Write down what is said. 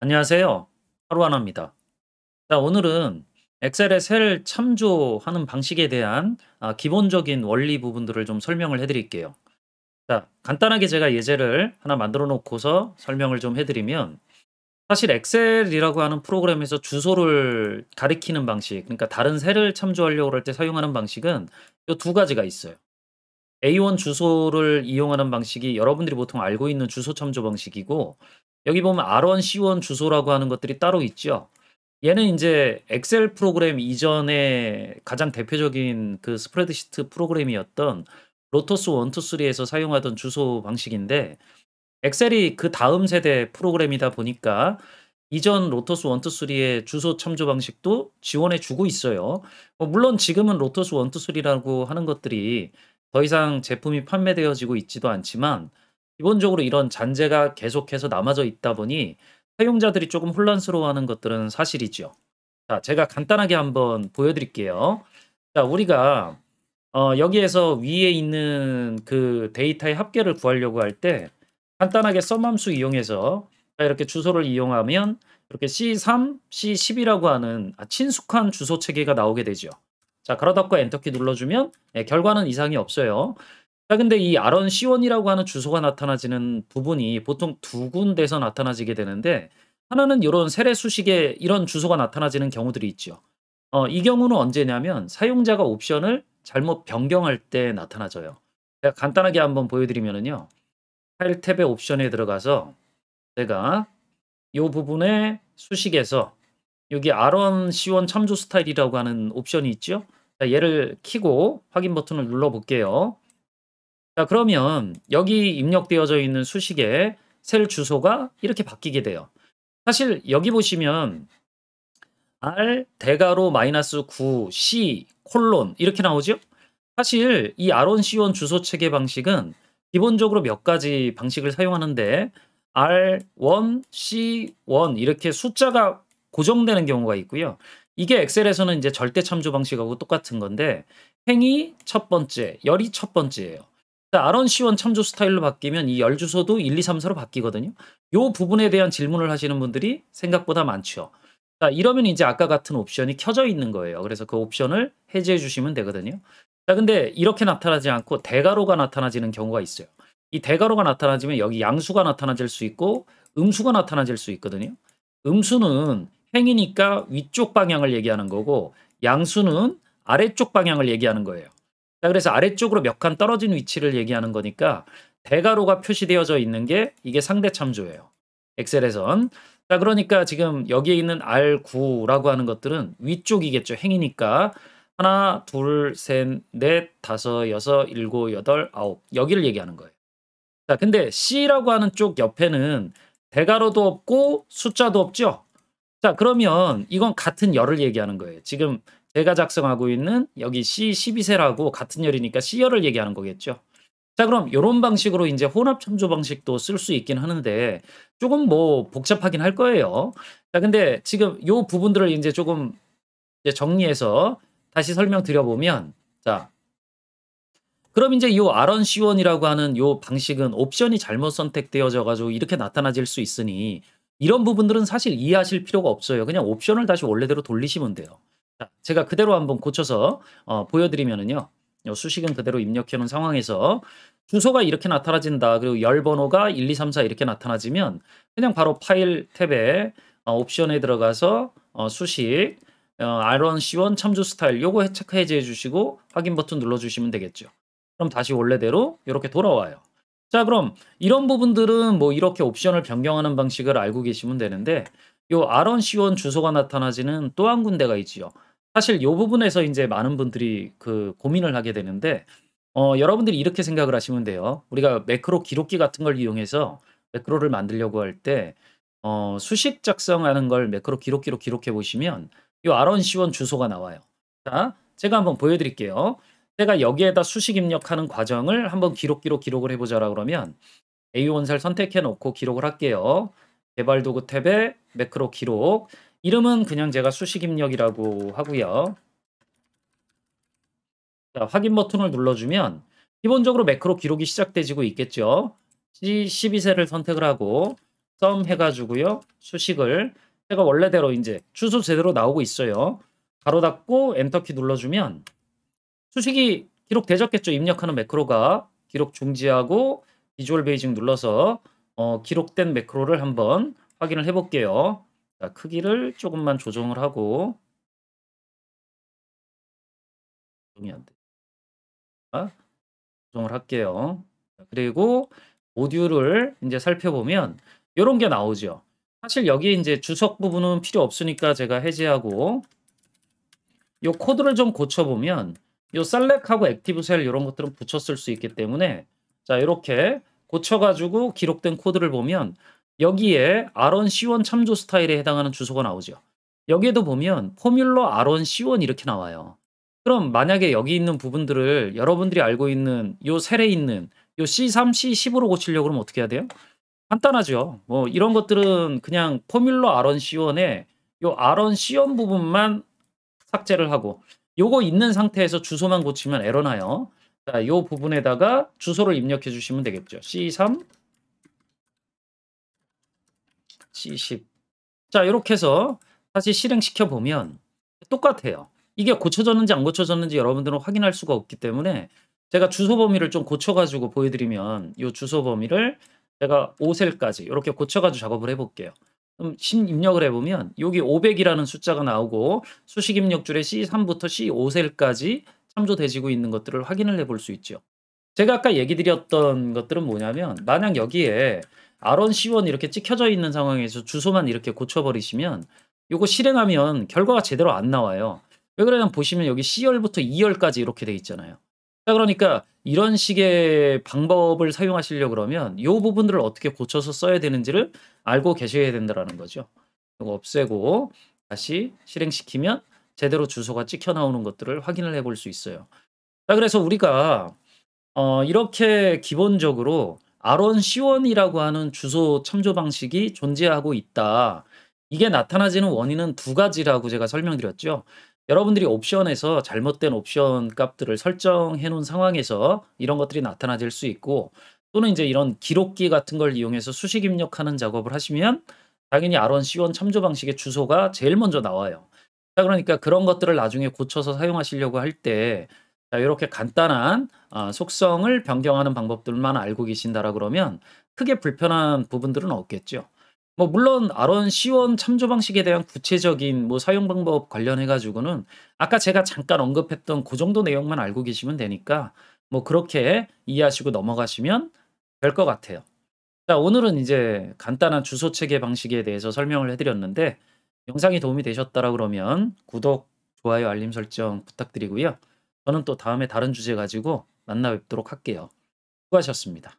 안녕하세요. 하루하나입니다. 자, 오늘은 엑셀의 셀 참조하는 방식에 대한 기본적인 원리 부분들을 좀 설명을 해드릴게요. 자, 간단하게 제가 예제를 하나 만들어 놓고서 설명을 좀 해드리면, 사실 엑셀이라고 하는 프로그램에서 주소를 가리키는 방식, 그러니까 다른 셀을 참조하려고 할 때 사용하는 방식은 이 두 가지가 있어요. A1 주소를 이용하는 방식이 여러분들이 보통 알고 있는 주소 참조 방식이고, 여기 보면 R1, C1 주소라고 하는 것들이 따로 있죠. 얘는 인제 엑셀 프로그램 이전에 가장 대표적인 그 스프레드시트 프로그램이었던 로터스 1, 2, 3 에서 사용하던 주소 방식인데, 엑셀이 그다음 세대 프로그램이다 보니까 이전 로터스 1, 2, 3의 주소 참조 방식도 지원해 주고 있어요. 물론 지금은 로터스 1, 2, 3라고 하는 것들이 더 이상 제품이 판매되어지고 있지도 않지만, 기본적으로 이런 잔재가 계속해서 남아져 있다 보니 사용자들이 조금 혼란스러워하는 것들은 사실이죠. 자, 제가 간단하게 한번 보여 드릴게요. 자, 우리가 여기에서 위에 있는 그 데이터의 합계를 구하려고 할 때 간단하게 썸 함수 이용해서, 자, 이렇게 주소를 이용하면 이렇게 C3, C10이라고 하는 친숙한 주소 체계가 나오게 되죠. 자, 걸어 닫고 엔터키 눌러주면 결과는 이상이 없어요. 자, 근데 이 R1, C1이라고 하는 주소가 나타나지는 부분이 보통 두 군데서 나타나지게 되는데, 하나는 요런 세례 수식에 이런 주소가 나타나지는 경우들이 있죠. 이 경우는 언제냐면 사용자가 옵션을 잘못 변경할 때 나타나져요. 제가 간단하게 한번 보여드리면은요. 파일 탭의 옵션에 들어가서 제가 요 부분의 수식에서 여기 R1, C1 참조 스타일이라고 하는 옵션이 있죠. 자, 얘를 켜고 확인 버튼을 눌러 볼게요. 자, 그러면 여기 입력되어져 있는 수식의 셀 주소가 이렇게 바뀌게 돼요. 사실 여기 보시면 R 대괄호 마이너스 9 C 콜론 이렇게 나오죠? 사실 이 R1, C1 주소 체계 방식은 기본적으로 몇 가지 방식을 사용하는데, R1, C1 이렇게 숫자가 고정되는 경우가 있고요. 이게 엑셀에서는 이제 절대 참조 방식하고 똑같은 건데, 행이 첫 번째, 열이 첫 번째예요. 자, R1, C1 참조 스타일로 바뀌면 이 열 주소도 1, 2, 3, 4로 바뀌거든요. 요 부분에 대한 질문을 하시는 분들이 생각보다 많죠. 자, 이러면 이제 아까 같은 옵션이 켜져 있는 거예요. 그래서 그 옵션을 해제해 주시면 되거든요. 자, 근데 이렇게 나타나지 않고 대괄호가 나타나지는 경우가 있어요. 이 대괄호가 나타나지면 여기 양수가 나타나질 수 있고 음수가 나타나질 수 있거든요. 음수는 행이니까 위쪽 방향을 얘기하는 거고, 양수는 아래쪽 방향을 얘기하는 거예요. 자, 그래서 아래쪽으로 몇 칸 떨어진 위치를 얘기하는 거니까 대괄호가 표시되어져 있는 게 이게 상대 참조예요. 엑셀에선. 자, 그러니까 지금 여기에 있는 R9라고 하는 것들은 위쪽이겠죠. 행이니까 하나, 둘, 셋, 넷, 다섯, 여섯, 일곱, 여덟, 아홉 여기를 얘기하는 거예요. 자, 근데 C라고 하는 쪽 옆에는 대괄호도 없고 숫자도 없죠. 자, 그러면 이건 같은 열을 얘기하는 거예요. 지금 제가 작성하고 있는 여기 C12세라고 같은 열이니까 C열을 얘기하는 거겠죠. 자, 그럼 요런 방식으로 인제 혼합 참조 방식도 쓸 수 있긴 하는데 쪼금 뭐 복잡하긴 할 거예요. 자, 근데 지금 요 부분들을 인제 조금 이제 정리해서 다시 설명드려 보면, 자, 그럼 인제 요 R1 C1이라고 하는 요 방식은 옵션이 잘못 선택되어져 가지고 이렇게 나타나질 수 있으니 이런 부분들은 사실 이해하실 필요가 없어요. 그냥 옵션을 다시 원래대로 돌리시면 돼요. 자, 제가 그대로 한번 고쳐서 보여 드리면은요. 요 수식은 그대로 입력해 놓은 상황에서 주소가 이렇게 나타나진다. 그리고 열 번호가 1, 2, 3, 4 이렇게 나타나지면 그냥 바로 파일 탭에 옵션에 들어가서 수식 R1, C1 참조 스타일 요거 체크 해제해 주시고 확인 버튼 눌러 주시면 되겠죠. 그럼 다시 원래대로 요렇게 돌아와요. 자, 그럼 이런 부분들은 뭐 이렇게 옵션을 변경하는 방식을 알고 계시면 되는데, 요 R1, C1 주소가 나타나지는 또 한 군데가 있지요. 사실 요 부분에서 인제 많은 분들이 그 고민을 하게 되는데, 여러분들이 이렇게 생각을 하시면 돼요. 우리가 매크로 기록기 같은 걸 이용해서 매크로를 만들려고 할 때 수식 작성하는 걸 매크로 기록기로 기록해 보시면 요 R1, C1 주소가 나와요. 자, 제가 한번 보여 드릴게요. 제가 여기에다 수식 입력하는 과정을 한번 기록기로 기록을 해 보자라 그러면 A1 셀 선택해 놓고 기록을 할게요. 개발 도구 탭에 매크로 기록. 이름은 그냥 제가 수식 입력이라고 하고요. 자, 확인 버튼을 눌러주면 기본적으로 매크로 기록이 시작되지고 있겠죠. C12세를 선택을 하고 썸 해 가지고요. 수식을 제가 원래대로 인제 주소 제대로 나오고 있어요. 가로 닫고 엔터키 눌러주면 수식이 기록되졌겠죠. 입력하는 매크로가. 기록 중지하고 비주얼 베이직 눌러서 기록된 매크로를 한번 확인을 해 볼게요. 자, 크기를 조금만 조정을 하고 조정이 안 돼. 조정을 할게요. 그리고 모듈을 인제 살펴보면 요런 게 나오죠. 사실 여기에 인제 주석 부분은 필요 없으니까 제가 해제하고 요 코드를 좀 고쳐 보면 요 셀렉하고 액티브 셀 요런 것들은 붙였을 수 있기 때문에 자 요렇게 고쳐 가지고 기록된 코드를 보면 여기에 R1 C1 참조 스타일에 해당하는 주소가 나오죠. 여기에도 보면 포뮬러 R1 C1 이렇게 나와요. 그럼 만약에 여기 있는 부분들을 여러분들이 알고 있는 요 셀에 있는 요 C3, C10으로 고치려고 그러면 어떻게 해야 돼요? 간단하죠. 뭐 이런 것들은 그냥 포뮬러 R1 C1에 요 R1 C1 부분만 삭제를 하고 요거 있는 상태에서 주소만 고치면 에러 나요. 자, 요 부분에다가 주소를 입력해 주시면 되겠죠. C3, C10. 자, 요렇게 해서 다시 실행시켜 보면 똑같아요. 이게 고쳐졌는지 안 고쳐졌는지 여러분들은 확인할 수가 없기 때문에 제가 주소 범위를 좀 고쳐 가지고 보여드리면 요 주소 범위를 제가 5셀까지 요렇게 고쳐 가지고 작업을 해 볼게요. 그럼 입력을 해 보면 여기 500이라는 숫자가 나오고 수식 입력줄에 C3부터 C5셀까지 참조되지고 있는 것들을 확인을 해볼 수 있죠. 제가 아까 얘기 드렸던 것들은 뭐냐면 만약 여기에 R1, C1 이렇게 찍혀져 있는 상황에서 주소만 이렇게 고쳐 버리시면 요거 실행하면 결과가 제대로 안 나와요. 왜 그러냐면 보시면 여기 C열부터 E열까지 이렇게 돼 있잖아요. 자, 그러니까 이런 식의 방법을 사용하시려 그러면 요 부분들을 어떻게 고쳐서 써야 되는지를 알고 계셔야 된다라는 거죠. 요거 없애고 다시 실행시키면 제대로 주소가 찍혀 나오는 것들을 확인을 해볼 수 있어요. 자, 그래서 우리가 이렇게 기본적으로 R1, C1이라고 하는 주소 참조 방식이 존재하고 있다. 이게 나타나지는 원인은 두 가지라고 제가 설명드렸죠. 여러분들이 옵션에서 잘못된 옵션 값들을 설정해 놓은 상황에서 이런 것들이 나타나질 수 있고 또는 이제 이런 기록기 같은 걸 이용해서 수식 입력하는 작업을 하시면 당연히 R1, C1 참조 방식의 주소가 제일 먼저 나와요. 자, 그러니까 그런 것들을 나중에 고쳐서 사용하시려고 할 때 자, 요렇게 간단한 속성을 변경하는 방법들만 알고 계신다라 그러면 크게 불편한 부분들은 없겠죠. 뭐 물론 R1, C1 참조 방식에 대한 구체적인 뭐 사용 방법 관련해 가지고는 아까 제가 잠깐 언급했던 그 정도 내용만 알고 계시면 되니까 뭐 그렇게 이해하시고 넘어가시면 될 것 같아요. 자, 오늘은 이제 간단한 주소 체계 방식에 대해서 설명을 해 드렸는데 영상이 도움이 되셨다라 그러면 구독, 좋아요, 알림 설정 부탁드리고요. 저는 또 다음에 다른 주제 가지고 만나 뵙도록 할게요. 수고하셨습니다.